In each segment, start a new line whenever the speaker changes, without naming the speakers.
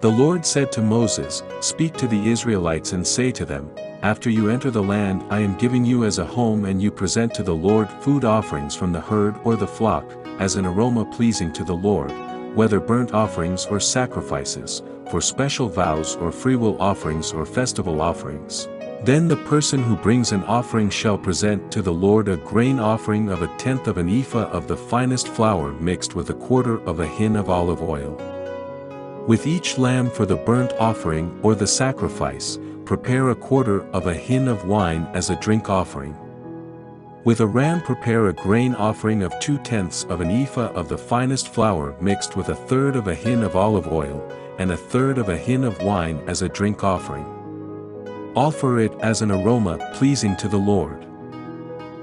The Lord said to Moses, "Speak to the Israelites and say to them, after you enter the land I am giving you as a home, and you present to the Lord food offerings from the herd or the flock, as an aroma pleasing to the Lord, whether burnt offerings or sacrifices, for special vows or freewill offerings or festival offerings. Then the person who brings an offering shall present to the Lord a grain offering of 1/10 of an ephah of the finest flour mixed with 1/4 of a hin of olive oil. With each lamb for the burnt offering or the sacrifice, prepare 1/4 of a hin of wine as a drink offering. With a ram prepare a grain offering of 2/10 of an ephah of the finest flour mixed with 1/3 of a hin of olive oil, and 1/3 of a hin of wine as a drink offering. Offer it as an aroma pleasing to the Lord.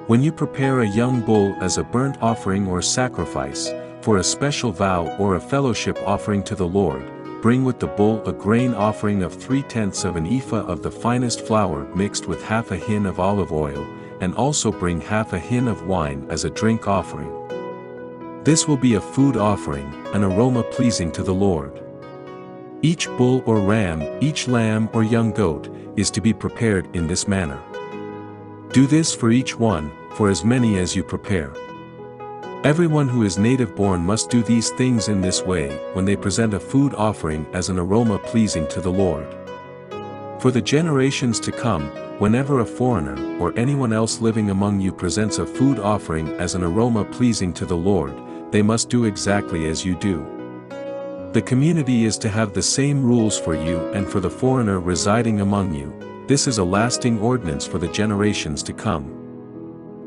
When you prepare a young bull as a burnt offering or sacrifice, for a special vow or a fellowship offering to the Lord, bring with the bull a grain offering of 3/10 of an ephah of the finest flour mixed with half a hin of olive oil, and also bring half a hin of wine as a drink offering. This will be a food offering, an aroma pleasing to the Lord. Each bull or ram, each lamb or young goat, is to be prepared in this manner. Do this for each one, for as many as you prepare. Everyone who is native-born must do these things in this way when they present a food offering as an aroma pleasing to the Lord. For the generations to come, whenever a foreigner or anyone else living among you presents a food offering as an aroma pleasing to the Lord, they must do exactly as you do. The community is to have the same rules for you and for the foreigner residing among you. This is a lasting ordinance for the generations to come.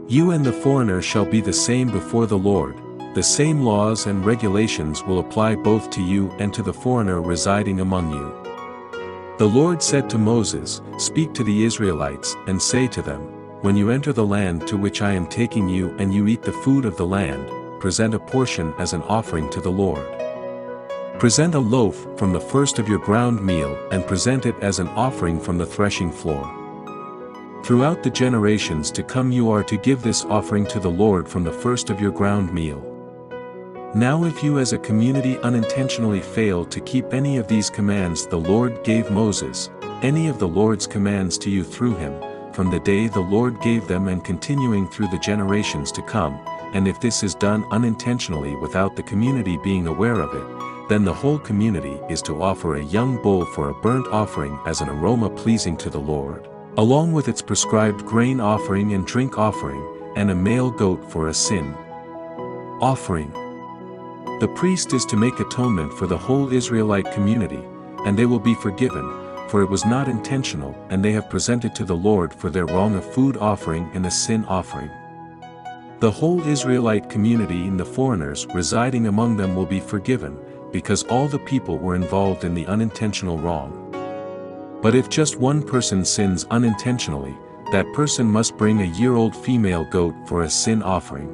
You and the foreigner shall be the same before the Lord. The same laws and regulations will apply both to you and to the foreigner residing among you. The Lord said to Moses, "Speak to the Israelites, and say to them, when you enter the land to which I am taking you and you eat the food of the land, present a portion as an offering to the Lord. Present a loaf from the first of your ground meal and present it as an offering from the threshing floor. Throughout the generations to come you are to give this offering to the Lord from the first of your ground meal. Now if you as a community unintentionally fail to keep any of these commands the Lord gave Moses, any of the Lord's commands to you through him, from the day the Lord gave them and continuing through the generations to come, and if this is done unintentionally without the community being aware of it, then the whole community is to offer a young bull for a burnt offering as an aroma pleasing to the Lord, along with its prescribed grain offering and drink offering, and a male goat for a sin offering. The priest is to make atonement for the whole Israelite community, and they will be forgiven, for it was not intentional, and they have presented to the Lord for their wrong a food offering and a sin offering. The whole Israelite community and the foreigners residing among them will be forgiven, because all the people were involved in the unintentional wrong. But if just one person sins unintentionally, that person must bring a year-old female goat for a sin offering.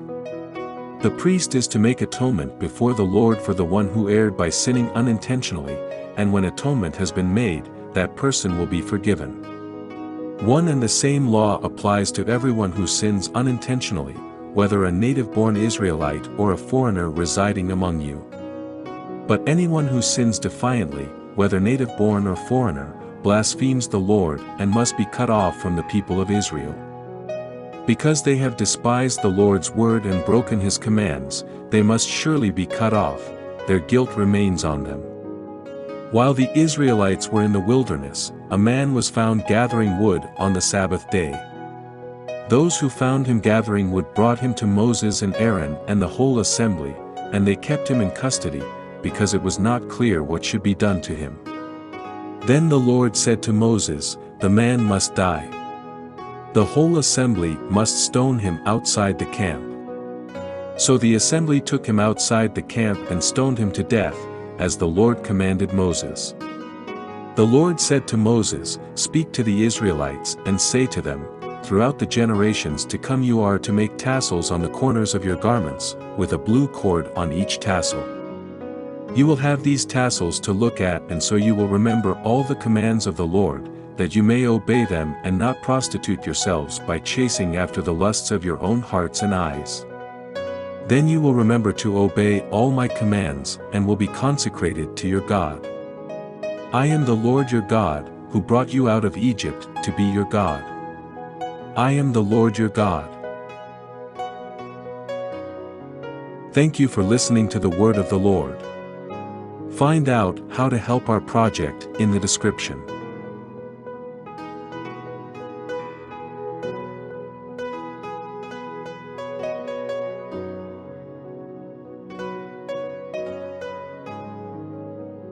The priest is to make atonement before the Lord for the one who erred by sinning unintentionally, and when atonement has been made, that person will be forgiven. One and the same law applies to everyone who sins unintentionally, whether a native-born Israelite or a foreigner residing among you. But anyone who sins defiantly, whether native-born or foreigner, blasphemes the Lord and must be cut off from the people of Israel. Because they have despised the Lord's word and broken his commands, they must surely be cut off, their guilt remains on them. While the Israelites were in the wilderness, a man was found gathering wood on the Sabbath day. Those who found him gathering wood brought him to Moses and Aaron and the whole assembly, and they kept him in custody, because it was not clear what should be done to him. Then the Lord said to Moses, "The man must die. The whole assembly must stone him outside the camp." So the assembly took him outside the camp and stoned him to death, as the Lord commanded Moses. The Lord said to Moses, "Speak to the Israelites and say to them, throughout the generations to come you are to make tassels on the corners of your garments, with a blue cord on each tassel. You will have these tassels to look at, and so you will remember all the commands of the Lord, that you may obey them and not prostitute yourselves by chasing after the lusts of your own hearts and eyes. Then you will remember to obey all my commands, and will be consecrated to your God. I am the Lord your God, who brought you out of Egypt to be your God. I am the Lord your God. Thank you for listening to the word of the Lord. Find out how to help our project in the description.